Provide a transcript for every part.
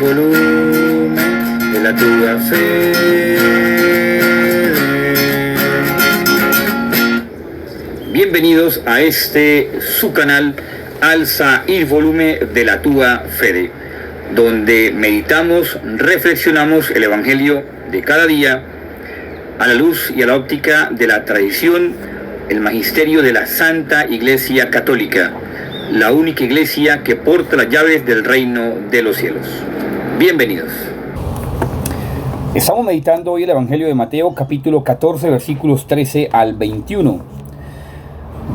Volumen de la tua fede. Bienvenidos a su canal Alza il volume de la tua fede, donde meditamos, reflexionamos el Evangelio de cada día a la luz y a la óptica de la tradición, el magisterio de la Santa Iglesia Católica, la única iglesia que porta las llaves del reino de los cielos. Bienvenidos. Estamos meditando hoy el Evangelio de Mateo, capítulo 14, versículos 13 al 21.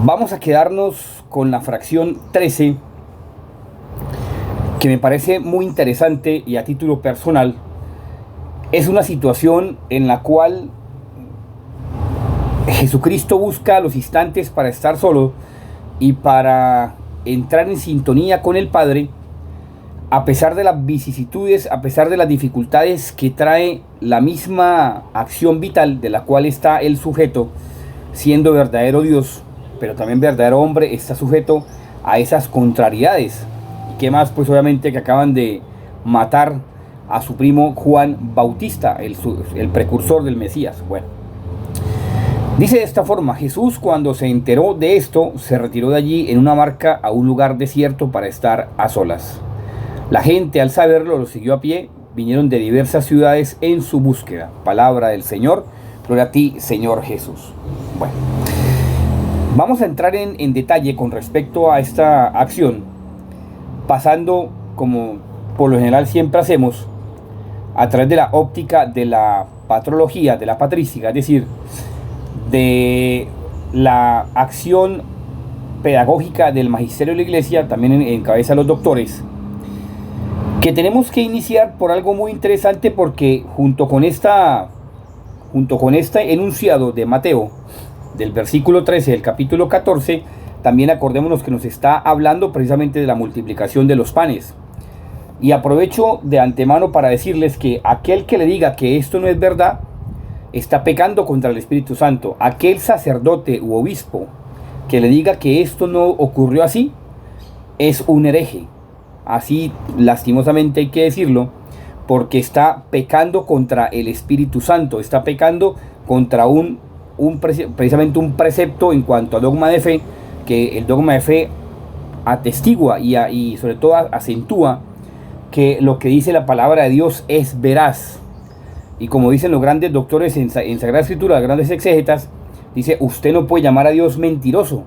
Vamos a quedarnos con la fracción 13, que me parece muy interesante y a título personal. Es una situación en la cual Jesucristo busca los instantes para estar solo y para entrar en sintonía con el Padre, a pesar de las vicisitudes, a pesar de las dificultades que trae la misma acción vital de la cual está el sujeto, siendo verdadero Dios, pero también verdadero hombre, está sujeto a esas contrariedades. ¿Y qué más? Pues obviamente que acaban de matar a su primo Juan Bautista, el precursor del Mesías. Bueno, dice de esta forma: Jesús, cuando se enteró de esto, se retiró de allí en una barca a un lugar desierto para estar a solas. La gente, al saberlo, lo siguió a pie. Vinieron de diversas ciudades en su búsqueda. Palabra del Señor. Gloria a ti, Señor Jesús. Bueno, vamos a entrar en detalle con respecto a esta acción, pasando, como por lo general siempre hacemos, a través de la óptica de la patrología, de la patrística, es decir, de la acción pedagógica del magisterio de la Iglesia, también en cabeza de los doctores, que tenemos que iniciar por algo muy interesante, porque junto con este enunciado de Mateo, del versículo 13 del capítulo 14, también acordémonos que nos está hablando precisamente de la multiplicación de los panes. Y aprovecho de antemano para decirles que aquel que le diga que esto no es verdad, está pecando contra el Espíritu Santo. Aquel sacerdote u obispo que le diga que esto no ocurrió así, es un hereje. Así lastimosamente hay que decirlo, porque está pecando contra el Espíritu Santo, está pecando contra precisamente un precepto en cuanto a dogma de fe, que el dogma de fe atestigua y sobre todo acentúa que lo que dice la palabra de Dios es veraz. Y como dicen los grandes doctores en Sagrada Escritura, los grandes exégetas, dice: usted no puede llamar a Dios mentiroso,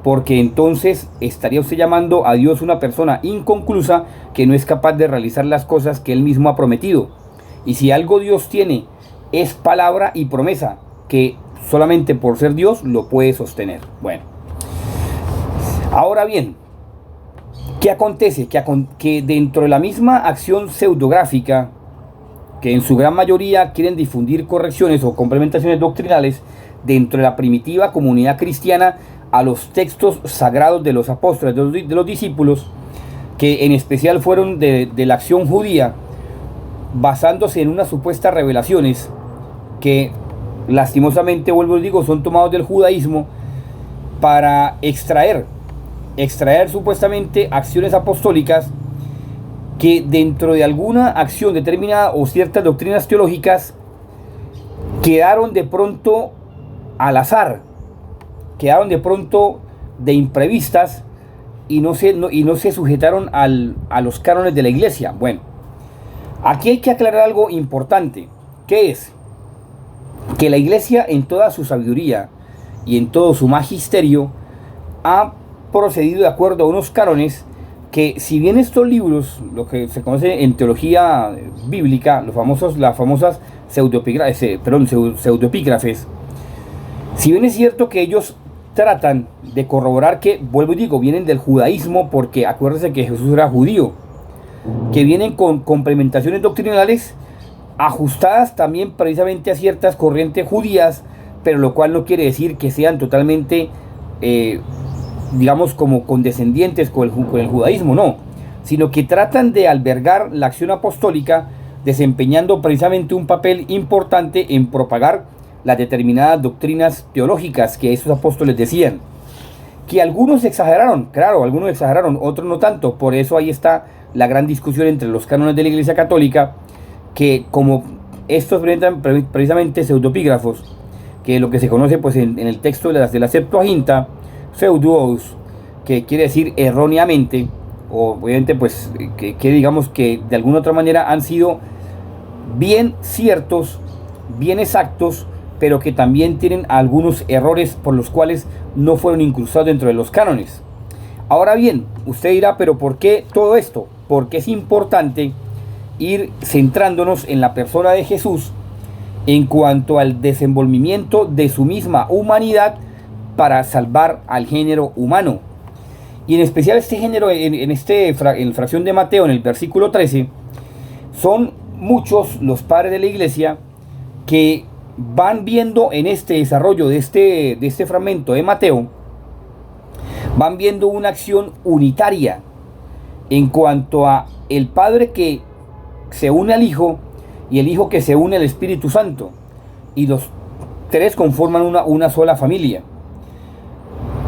porque entonces estaría usted llamando a Dios una persona inconclusa que no es capaz de realizar las cosas que Él mismo ha prometido. Y si algo Dios tiene, es palabra y promesa, que solamente por ser Dios lo puede sostener. Bueno, ahora bien, ¿qué acontece? Que dentro de la misma acción pseudográfica, que en su gran mayoría quieren difundir correcciones o complementaciones doctrinales dentro de la primitiva comunidad cristiana a los textos sagrados de los apóstoles, de los discípulos, que en especial fueron de la acción judía, basándose en unas supuestas revelaciones que lastimosamente, vuelvo y digo, son tomados del judaísmo para extraer supuestamente acciones apostólicas que dentro de alguna acción determinada o ciertas doctrinas teológicas quedaron de pronto al azar, quedaron de pronto de imprevistas y no se sujetaron a los cánones de la Iglesia. Bueno, aquí hay que aclarar algo importante, que es que la Iglesia, en toda su sabiduría y en todo su magisterio, ha procedido de acuerdo a unos cánones que, si bien estos libros, lo que se conoce en teología bíblica, las famosas pseudoepígrafes, si bien es cierto que ellos tratan de corroborar que, vuelvo y digo, vienen del judaísmo, porque acuérdense que Jesús era judío, que vienen con complementaciones doctrinales ajustadas también precisamente a ciertas corrientes judías, pero lo cual no quiere decir que sean totalmente digamos, como condescendientes con el judaísmo, no, sino que tratan de albergar la acción apostólica desempeñando precisamente un papel importante en propagar las determinadas doctrinas teológicas que esos apóstoles decían. Que algunos exageraron, claro, algunos exageraron, otros no tanto. Por eso ahí está la gran discusión entre los cánones de la Iglesia Católica, que como estos presentan precisamente pseudopígrafos, que lo que se conoce pues en el texto de la Septuaginta, pseudos, que quiere decir erróneamente, o obviamente pues que digamos que de alguna otra manera han sido bien ciertos, bien exactos, pero que también tienen algunos errores por los cuales no fueron incrustados dentro de los cánones. Ahora bien, usted dirá, pero ¿por qué todo esto? Porque es importante ir centrándonos en la persona de Jesús en cuanto al desenvolvimiento de su misma humanidad para salvar al género humano. Y en especial este género, en fracción de Mateo, en el versículo 13, son muchos los padres de la iglesia que van viendo en este desarrollo de este fragmento de Mateo, van viendo una acción unitaria en cuanto a el Padre que se une al Hijo y el Hijo que se une al Espíritu Santo, y los tres conforman una sola familia,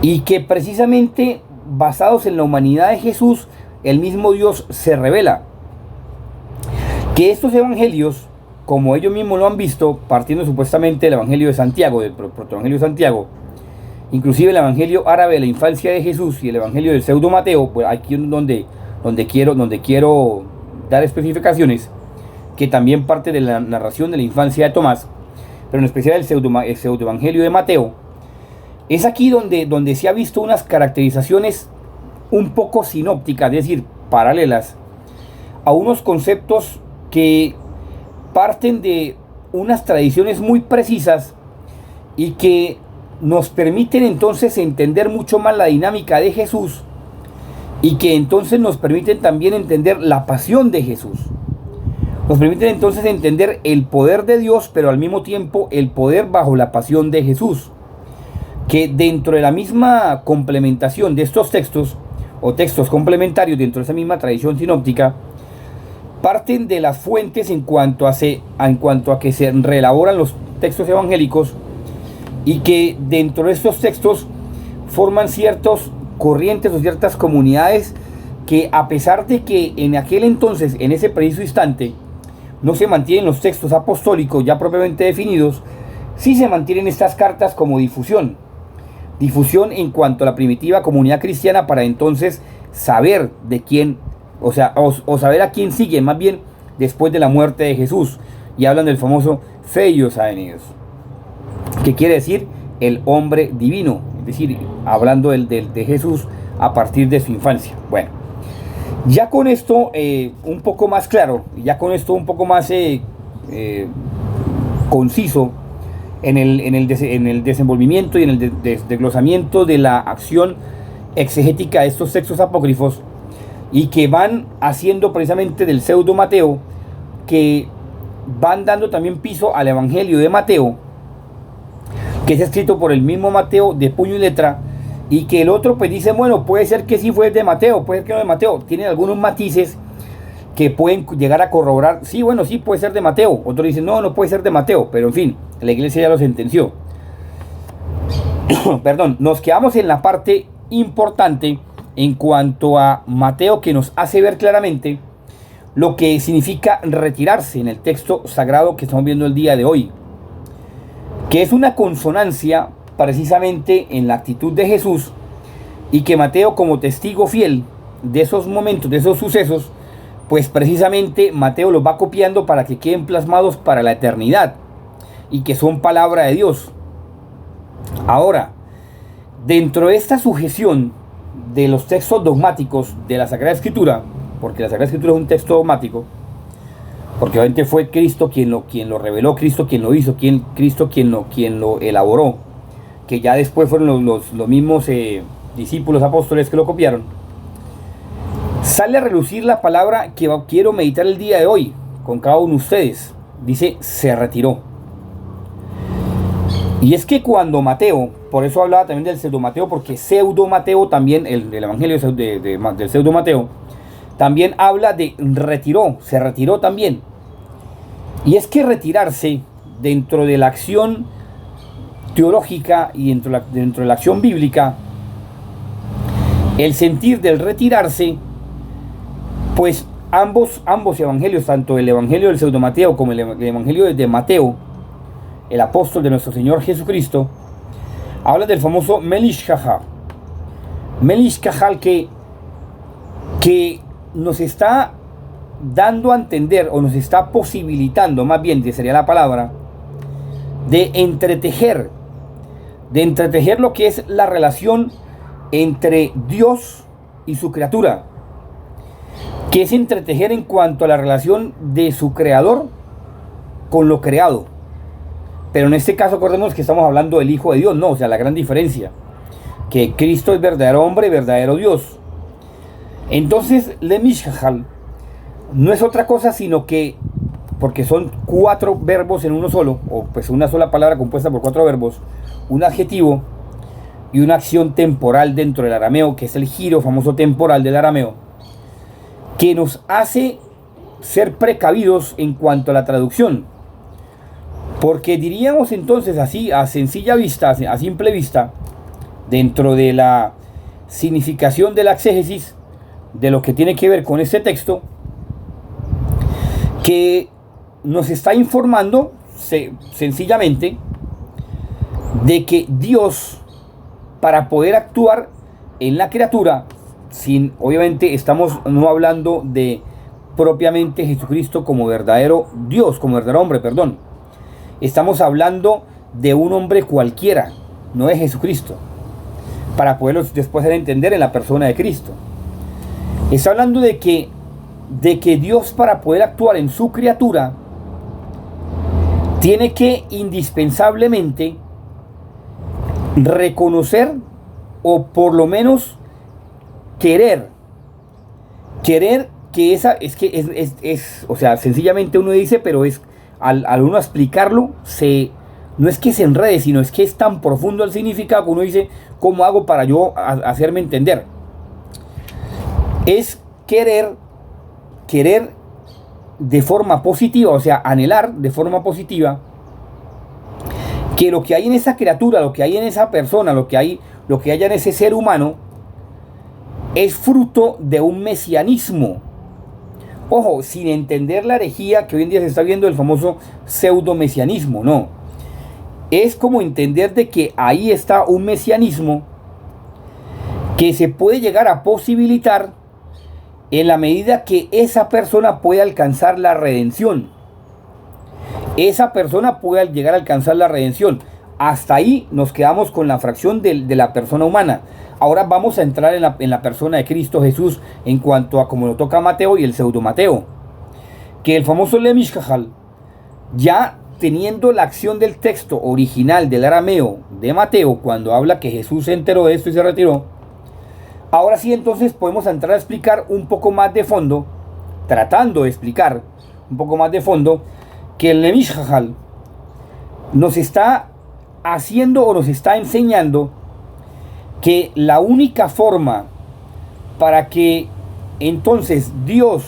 y que precisamente basados en la humanidad de Jesús, el mismo Dios se revela. Que estos evangelios, como ellos mismos lo han visto, partiendo supuestamente del Evangelio de Santiago, del Protoevangelio de Santiago, inclusive el Evangelio árabe de la infancia de Jesús y el Evangelio del pseudo Mateo, pues aquí es donde quiero dar especificaciones, que también parte de la narración de la infancia de Tomás, pero en especial el pseudo Evangelio de Mateo, es aquí donde se ha visto unas caracterizaciones un poco sinópticas, es decir, paralelas a unos conceptos que parten de unas tradiciones muy precisas y que nos permiten entonces entender mucho más la dinámica de Jesús, y que entonces nos permiten también entender la pasión de Jesús. Nos permiten entonces entender el poder de Dios, pero al mismo tiempo el poder bajo la pasión de Jesús. Que dentro de la misma complementación de estos textos, o textos complementarios dentro de esa misma tradición sinóptica, parten de las fuentes en cuanto a que se reelaboran los textos evangélicos, y que dentro de estos textos forman ciertos corrientes o ciertas comunidades que, a pesar de que en aquel entonces, en ese preciso instante, no se mantienen los textos apostólicos ya propiamente definidos, sí se mantienen estas cartas como difusión en cuanto a la primitiva comunidad cristiana, para entonces saber de quién, o saber a quién sigue, más bien después de la muerte de Jesús. Y hablan del famoso Theos Aeneos, que quiere decir el hombre divino, es decir, hablando de Jesús a partir de su infancia. Bueno, ya con esto un poco más claro, ya con esto un poco más conciso en el desenvolvimiento y en el desglosamiento de la acción exegética de estos textos apócrifos, y que van haciendo precisamente del pseudo Mateo, que van dando también piso al Evangelio de Mateo, que es escrito por el mismo Mateo de puño y letra, y que el otro pues dice, bueno, puede ser que sí fue de Mateo, puede ser que no de Mateo, tiene algunos matices que pueden llegar a corroborar, sí, bueno, sí puede ser de Mateo, otros dicen, no, no puede ser de Mateo, pero en fin, la iglesia ya lo sentenció. Perdón, nos quedamos en la parte importante en cuanto a Mateo, que nos hace ver claramente lo que significa retirarse en el texto sagrado que estamos viendo el día de hoy, que es una consonancia precisamente en la actitud de Jesús, y que Mateo, como testigo fiel de esos momentos, de esos sucesos, pues precisamente Mateo los va copiando para que queden plasmados para la eternidad y que son palabra de Dios. Ahora, dentro de esta sujeción de los textos dogmáticos de la Sagrada Escritura, porque la Sagrada Escritura es un texto dogmático, porque obviamente fue Cristo quien lo reveló, Cristo quien lo hizo, Cristo quien lo elaboró, que ya después fueron los mismos discípulos apóstoles que lo copiaron. Sale a relucir la palabra que quiero meditar el día de hoy con cada uno de ustedes. Dice, se retiró. Y es que cuando Mateo, por eso hablaba también del pseudo Mateo, porque pseudo Mateo también, el evangelio del pseudo Mateo, también habla de retiró, se retiró también. Y es que retirarse dentro de la acción teológica y dentro de la acción bíblica, el sentir del retirarse, pues ambos evangelios, tanto el evangelio del pseudo Mateo como el evangelio de Mateo, el apóstol de nuestro Señor Jesucristo, habla del famoso Melish Kahal. Melish Kahal que nos está dando a entender, o nos está posibilitando, más bien, que sería la palabra, de entretejer lo que es la relación entre Dios y su criatura, que es entretejer en cuanto a la relación de su creador con lo creado. Pero en este caso acordemos que estamos hablando del Hijo de Dios, no, o sea, la gran diferencia, que Cristo es verdadero hombre y verdadero Dios. Entonces, Lemishahal no es otra cosa sino que, porque son 4 verbos en uno solo, o pues una sola palabra compuesta por 4 verbos, un adjetivo y una acción temporal dentro del arameo, que es el giro famoso temporal del arameo, que nos hace ser precavidos en cuanto a la traducción. Porque diríamos entonces así, a sencilla vista, a simple vista, dentro de la significación de la exégesis, de lo que tiene que ver con este texto, que nos está informando sencillamente de que Dios, para poder actuar en la criatura, obviamente estamos no hablando de propiamente Jesucristo como verdadero Dios, como verdadero hombre, perdón. Estamos hablando de un hombre cualquiera, no de Jesucristo, para poderlo después entender en la persona de Cristo. Está hablando de que Dios, para poder actuar en su criatura, tiene que indispensablemente reconocer, o por lo menos querer que esa es, o sea, sencillamente uno dice, pero es al uno explicarlo, no es que se enrede, sino es que es tan profundo el significado que uno dice, ¿cómo hago para yo hacerme entender? Es querer de forma positiva, o sea, anhelar de forma positiva que lo que hay en esa criatura, lo que hay en esa persona, lo que haya en ese ser humano, es fruto de un mesianismo. Ojo, sin entender la herejía que hoy en día se está viendo, el famoso pseudo-mesianismo, no. Es como entender de que ahí está un mesianismo que se puede llegar a posibilitar en la medida que esa persona puede alcanzar la redención. Esa persona puede llegar a alcanzar la redención. Hasta ahí nos quedamos con la fracción de la persona humana. Ahora vamos a entrar en la persona de Cristo Jesús en cuanto a como lo toca Mateo y el pseudo Mateo. Que el famoso Lemishahal, ya teniendo la acción del texto original del arameo de Mateo, cuando habla que Jesús se enteró de esto y se retiró, ahora sí entonces podemos entrar a explicar un poco más de fondo, tratando de explicar un poco más de fondo, que el Lemishahal nos está haciendo o nos está enseñando que la única forma para que entonces Dios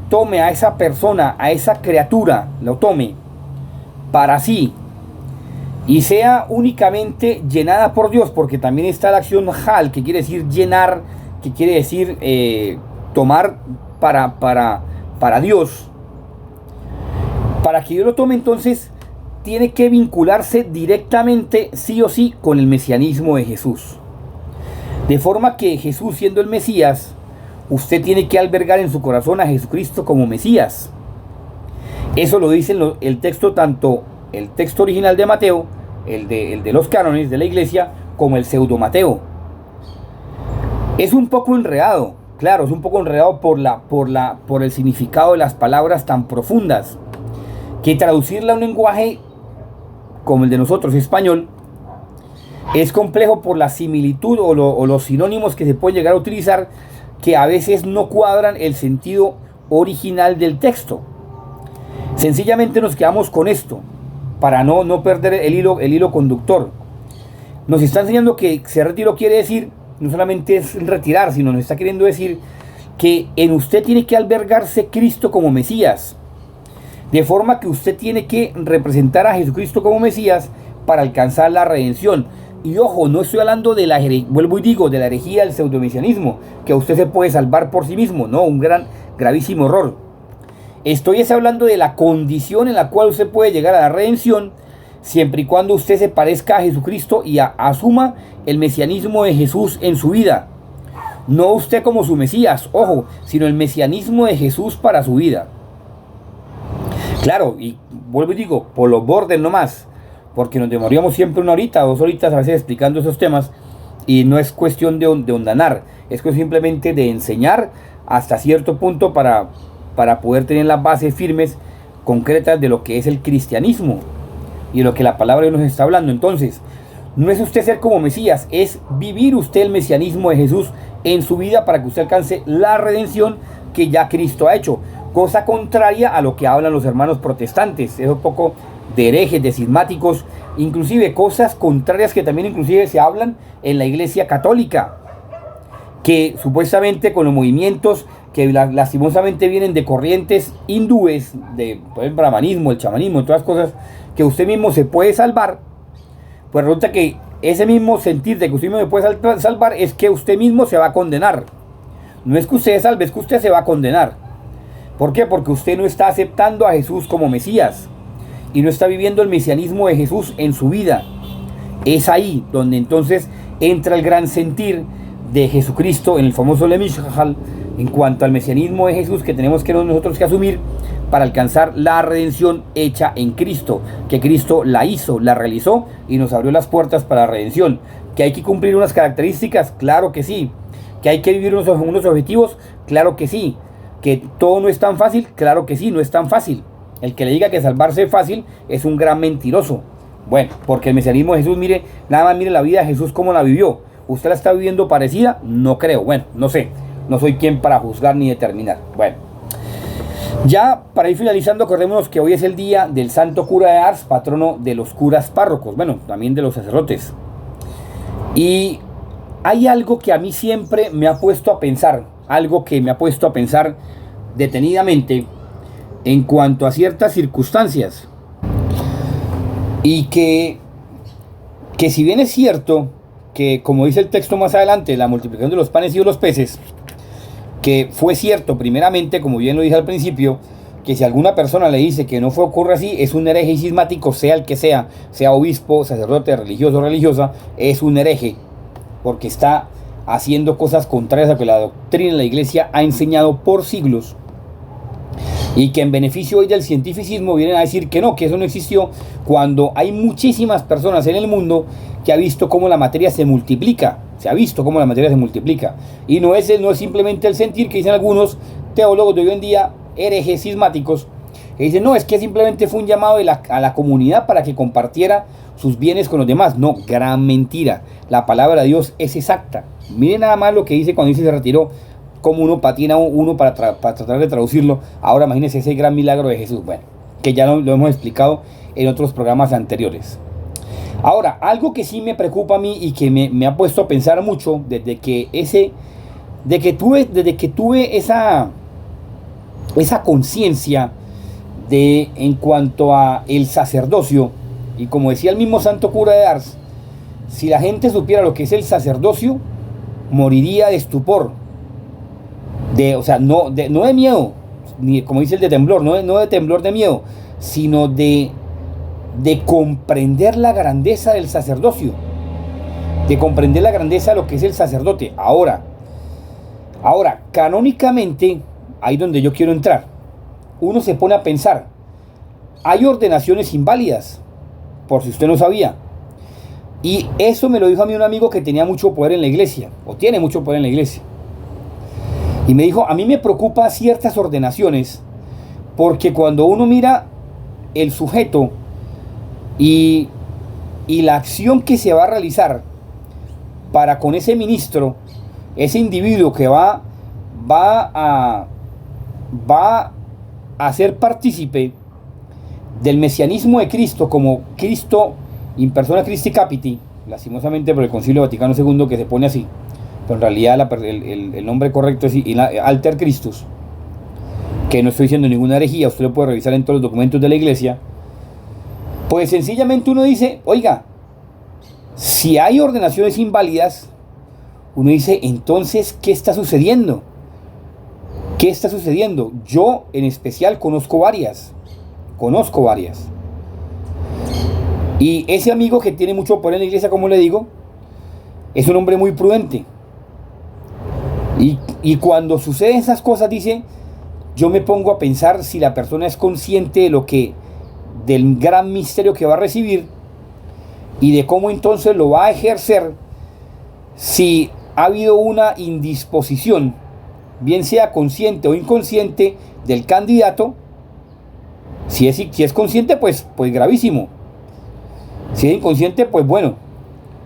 tome a esa persona, a esa criatura, lo tome para sí y sea únicamente llenada por Dios, porque también está la acción hal, que quiere decir llenar, que quiere decir tomar para Dios. Para que Dios lo tome, entonces tiene que vincularse directamente, sí o sí, con el mesianismo de Jesús. De forma que Jesús, siendo el Mesías, usted tiene que albergar en su corazón a Jesucristo como Mesías. Eso lo dice el texto, tanto el texto original de Mateo, el de los cánones de la iglesia, como el pseudo Mateo. Es un poco enredado, claro, es un poco enredado por el significado de las palabras tan profundas, que traducirla a un lenguaje como el de nosotros, español, es complejo por la similitud o los sinónimos que se pueden llegar a utilizar, que a veces no cuadran el sentido original del texto. Sencillamente nos quedamos con esto, para no perder el hilo conductor. Nos está enseñando que ser retiro quiere decir, no solamente es retirar, sino nos está queriendo decir que en usted tiene que albergarse Cristo como Mesías. De forma que usted tiene que representar a Jesucristo como Mesías para alcanzar la redención. Y ojo, no estoy hablando de la, vuelvo y digo, de la herejía del pseudomesianismo, que usted se puede salvar por sí mismo. No, un gravísimo error. Estoy hablando de la condición en la cual usted puede llegar a la redención, siempre y cuando usted se parezca a Jesucristo y asuma el mesianismo de Jesús en su vida. No usted como su Mesías, ojo, sino el mesianismo de Jesús para su vida. Claro, y vuelvo y digo, por los bordes nomás, porque nos demoríamos siempre 1 horita, 2 horitas a veces explicando esos temas, y no es cuestión de hondanar, es cuestión simplemente de enseñar hasta cierto punto para poder tener las bases firmes, concretas de lo que es el cristianismo y lo que la palabra de Dios nos está hablando. Entonces, no es usted ser como Mesías, es vivir usted el mesianismo de Jesús en su vida para que usted alcance la redención que ya Cristo ha hecho. Cosa contraria a lo que hablan los hermanos protestantes, es un poco de herejes, de cismáticos, inclusive cosas contrarias que también inclusive se hablan en la iglesia católica, que supuestamente con los movimientos que lastimosamente vienen de corrientes hindúes, el brahmanismo, el chamanismo, todas las cosas, que usted mismo se puede salvar, pues resulta que ese mismo sentir de que usted mismo se puede salvar es que usted mismo se va a condenar. No es que usted se salve, es que usted se va a condenar. ¿Por qué? Porque usted no está aceptando a Jesús como Mesías y no está viviendo el mesianismo de Jesús en su vida. Es ahí donde entonces entra el gran sentir de Jesucristo en el famoso Lemishal en cuanto al mesianismo de Jesús que tenemos que nosotros que asumir para alcanzar la redención hecha en Cristo, que Cristo la hizo, la realizó y nos abrió las puertas para la redención. ¿Que hay que cumplir unas características? Claro que sí. ¿Que hay que vivir unos objetivos? Claro que sí. ¿Que todo no es tan fácil? Claro que sí, no es tan fácil. El que le diga que salvarse es fácil es un gran mentiroso. Bueno, porque el mesianismo de Jesús, mire, nada más mire la vida de Jesús cómo la vivió. ¿Usted la está viviendo parecida? No creo. Bueno, no sé. No soy quien para juzgar ni determinar. Bueno, ya para ir finalizando, acordémonos que hoy es el día del Santo Cura de Ars, patrono de los curas párrocos, bueno, también de los sacerdotes. Y hay algo que a mí siempre me ha puesto a pensar, detenidamente en cuanto a ciertas circunstancias. Y que si bien es cierto que, como dice el texto más adelante, la multiplicación de los panes y de los peces, que fue cierto primeramente, como bien lo dije al principio, que si alguna persona le dice que no ocurre así, es un hereje y cismático, sea el que sea obispo, sacerdote, religioso o religiosa, es un hereje, porque está haciendo cosas contrarias a lo que la doctrina de la iglesia ha enseñado por siglos, y que en beneficio hoy del cientificismo vienen a decir que no, que eso no existió, cuando hay muchísimas personas en el mundo que ha visto cómo la materia se multiplica. Se ha visto cómo la materia se multiplica. Y no es simplemente el sentir que dicen algunos teólogos de hoy en día, herejes cismáticos, que dicen, no, es que simplemente fue un llamado a la comunidad para que compartiera sus bienes con los demás. No, gran mentira. La palabra de Dios es exacta. Miren nada más lo que dice cuando dice se retiró, cómo uno patina uno para tratar de traducirlo. Ahora imagínense ese gran milagro de Jesús. Bueno, que ya lo hemos explicado en otros programas anteriores. Ahora, algo que sí me preocupa a mí y que me ha puesto a pensar mucho desde que tuve esa conciencia en cuanto a el sacerdocio, y como decía el mismo Santo Cura de Ars, si la gente supiera lo que es el sacerdocio, moriría de estupor, no de miedo, ni como dice el de temblor, no de temblor de miedo, sino de comprender la grandeza del sacerdocio, de comprender la grandeza de lo que es el sacerdote. Ahora, canónicamente, ahí donde yo quiero entrar, uno se pone a pensar, hay ordenaciones inválidas, por si usted no sabía, y eso me lo dijo a mí un amigo que tenía mucho poder en la iglesia, o tiene mucho poder en la iglesia, y me dijo, a mí me preocupa ciertas ordenaciones, porque cuando uno mira el sujeto y la acción que se va a realizar para con ese ministro, ese individuo que va a ser partícipe del mesianismo de Cristo como Cristo in persona Christi Capiti, lastimosamente por el Concilio Vaticano II que se pone así, pero en realidad el nombre correcto es Alter Christus, que no estoy diciendo ninguna herejía, usted lo puede revisar en todos los documentos de la iglesia. Pues sencillamente uno dice, oiga, si hay ordenaciones inválidas, uno dice, entonces, ¿qué está sucediendo? ¿Qué está sucediendo? Yo en especial conozco varias. Y ese amigo que tiene mucho poder en la iglesia, como le digo, es un hombre muy prudente. Y cuando suceden esas cosas, dice, yo me pongo a pensar si la persona es consciente de lo que, del gran misterio que va a recibir y de cómo entonces lo va a ejercer, si ha habido una indisposición, bien sea consciente o inconsciente, del candidato. Si es consciente, pues gravísimo. Si es inconsciente, pues bueno.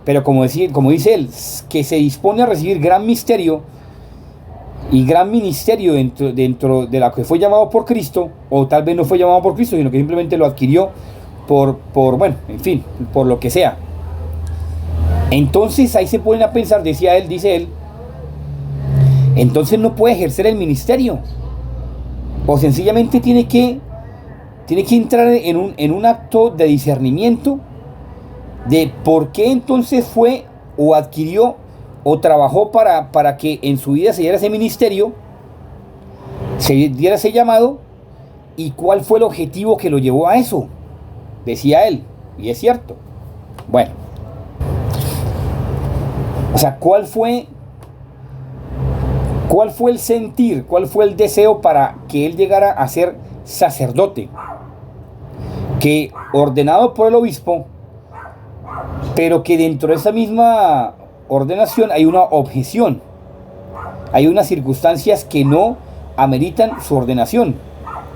Pero como dice él, que se dispone a recibir gran misterio y gran ministerio dentro de la que fue llamado por Cristo, o tal vez no fue llamado por Cristo, sino que simplemente lo adquirió bueno, en fin, por lo que sea. Entonces ahí se ponen a pensar, dice él, entonces no puede ejercer el ministerio, o sencillamente tiene que entrar en un acto de discernimiento de por qué entonces fue o adquirió o trabajó para que en su vida se diera ese ministerio, se diera ese llamado, y cuál fue el objetivo que lo llevó a eso, decía él, y es cierto. Bueno, o sea, ¿cuál fue el sentir, cuál fue el deseo para que él llegara a ser sacerdote? Que ordenado por el obispo, pero que dentro de esa misma ordenación hay una objeción, hay unas circunstancias que no ameritan su ordenación,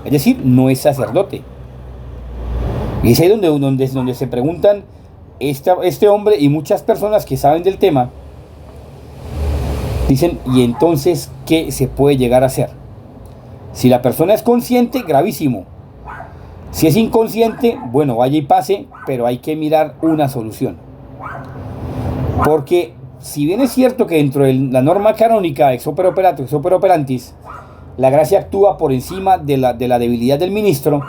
es decir, no es sacerdote. Y es ahí donde se preguntan este hombre y muchas personas que saben del tema, dicen, ¿y entonces qué se puede llegar a hacer? Si la persona es consciente, gravísimo. Si es inconsciente, bueno, vaya y pase, pero hay que mirar una solución. Porque si bien es cierto que dentro de la norma canónica ex opere operato, ex opere operantis, la gracia actúa por encima de la debilidad del ministro,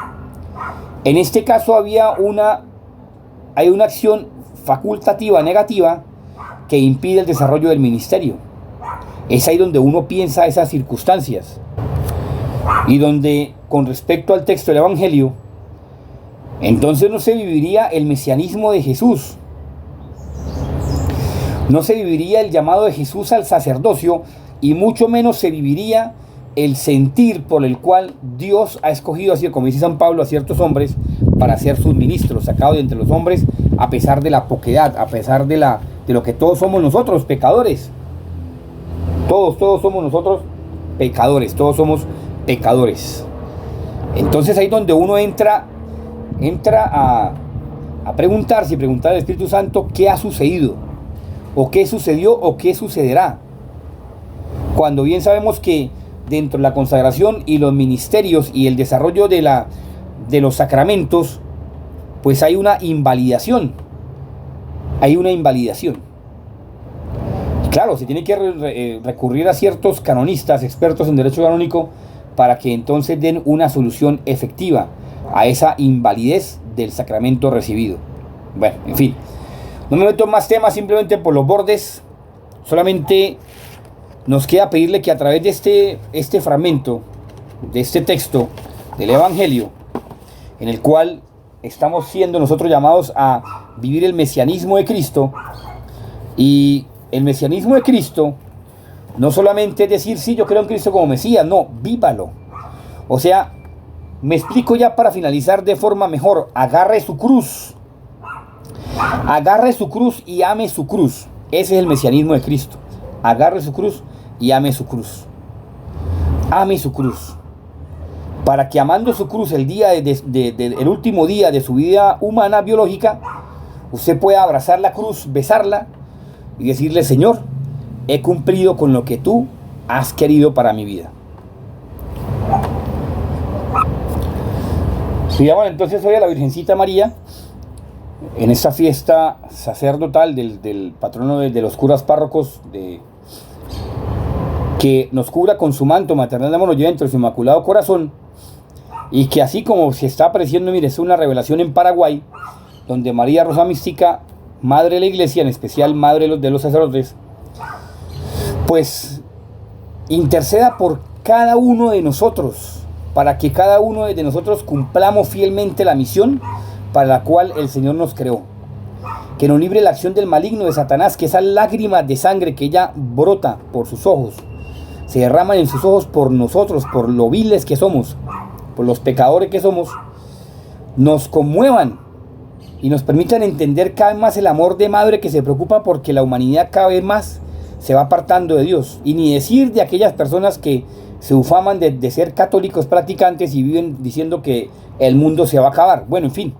en este caso hay una acción facultativa negativa que impide el desarrollo del ministerio. Es ahí donde uno piensa esas circunstancias, y donde, con respecto al texto del Evangelio, entonces no se viviría el mesianismo de Jesús, no se viviría el llamado de Jesús al sacerdocio, y mucho menos se viviría el sentir por el cual Dios ha escogido, así como dice San Pablo, a ciertos hombres para ser sus ministros, sacados de entre los hombres, a pesar de la poquedad, a pesar de lo que todos somos nosotros, pecadores. Todos somos nosotros pecadores, todos somos pecadores. Entonces ahí donde uno entra a preguntarse y preguntar al Espíritu Santo qué ha sucedido, o qué sucedió, o qué sucederá. Cuando bien sabemos que dentro de la consagración y los ministerios y el desarrollo de los sacramentos, pues hay una invalidación. Claro, se tiene que recurrir a ciertos canonistas, expertos en derecho canónico, para que entonces den una solución efectiva a esa invalidez del sacramento recibido. Bueno, en fin, no me meto en más temas, simplemente por los bordes. Solamente nos queda pedirle que a través de este fragmento, de este texto del Evangelio, en el cual estamos siendo nosotros llamados a vivir el mesianismo de Cristo, y el mesianismo de Cristo no solamente es decir, sí, yo creo en Cristo como Mesías, no, vívalo. O sea, me explico ya para finalizar de forma mejor: agarre su cruz y ame su cruz. Ese es el mesianismo de Cristo. Agarre su cruz y ame su cruz. Ame su cruz, para que amando su cruz el último día de su vida humana biológica, usted pueda abrazar la cruz, besarla y decirle: Señor, he cumplido con lo que tú has querido para mi vida. Pidamos entonces hoy a la Virgencita María, en esta fiesta sacerdotal del patrono de los curas párrocos, que nos cubra con su manto maternal de amor, nos lleve entre su inmaculado corazón, y que así como se está apareciendo, mire, es una revelación en Paraguay, donde María Rosa Mística, Madre de la Iglesia, en especial Madre de los sacerdotes, pues interceda por cada uno de nosotros, para que cada uno de nosotros cumplamos fielmente la misión para la cual el Señor nos creó. Que nos libre la acción del maligno de Satanás, que esas lágrimas de sangre que ella brota por sus ojos, se derraman en sus ojos por nosotros, por lo viles que somos, por los pecadores que somos, nos conmuevan y nos permitan entender cada vez más el amor de madre que se preocupa porque la humanidad cada vez más se va apartando de Dios. Y ni decir de aquellas personas que se ufaman de ser católicos practicantes y viven diciendo que el mundo se va a acabar. Bueno, en fin,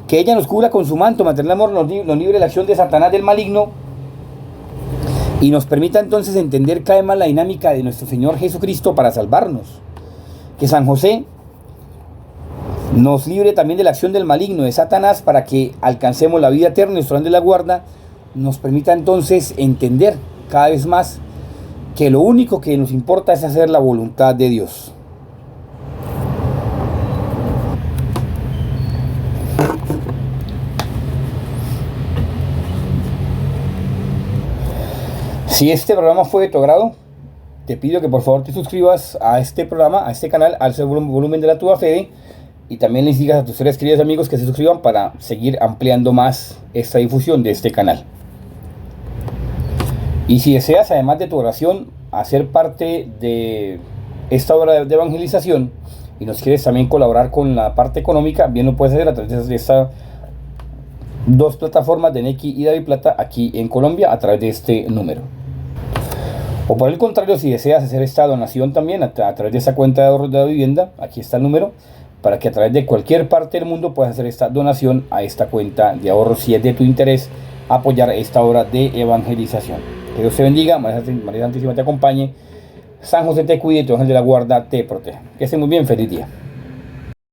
que ella nos cubra con su manto maternal amor, nos libre de la acción de Satanás, del maligno, y nos permita entonces entender cada vez más la dinámica de nuestro Señor Jesucristo para salvarnos. Que San José nos libre también de la acción del maligno de Satanás para que alcancemos la vida eterna. Nuestro ángel de la guarda nos permita entonces entender cada vez más que lo único que nos importa es hacer la voluntad de Dios. Si este programa fue de tu agrado, te pido que por favor te suscribas a este programa, a este canal, al volumen de la Tua Fede, y también les digas a tus seres queridos amigos que se suscriban para seguir ampliando más esta difusión de este canal. Y si deseas, además de tu oración, hacer parte de esta obra de evangelización y nos quieres también colaborar con la parte económica, bien lo puedes hacer a través de estas dos plataformas de Nequi y DaviPlata aquí en Colombia a través de este número. O por el contrario, si deseas hacer esta donación también a través de esa cuenta de ahorros de la vivienda, aquí está el número, para que a través de cualquier parte del mundo puedas hacer esta donación a esta cuenta de ahorros si es de tu interés apoyar esta obra de evangelización. Que Dios te bendiga, María Santísima te acompañe, San José te cuide y tu ángel de la guarda te proteja. Que estén muy bien, feliz día.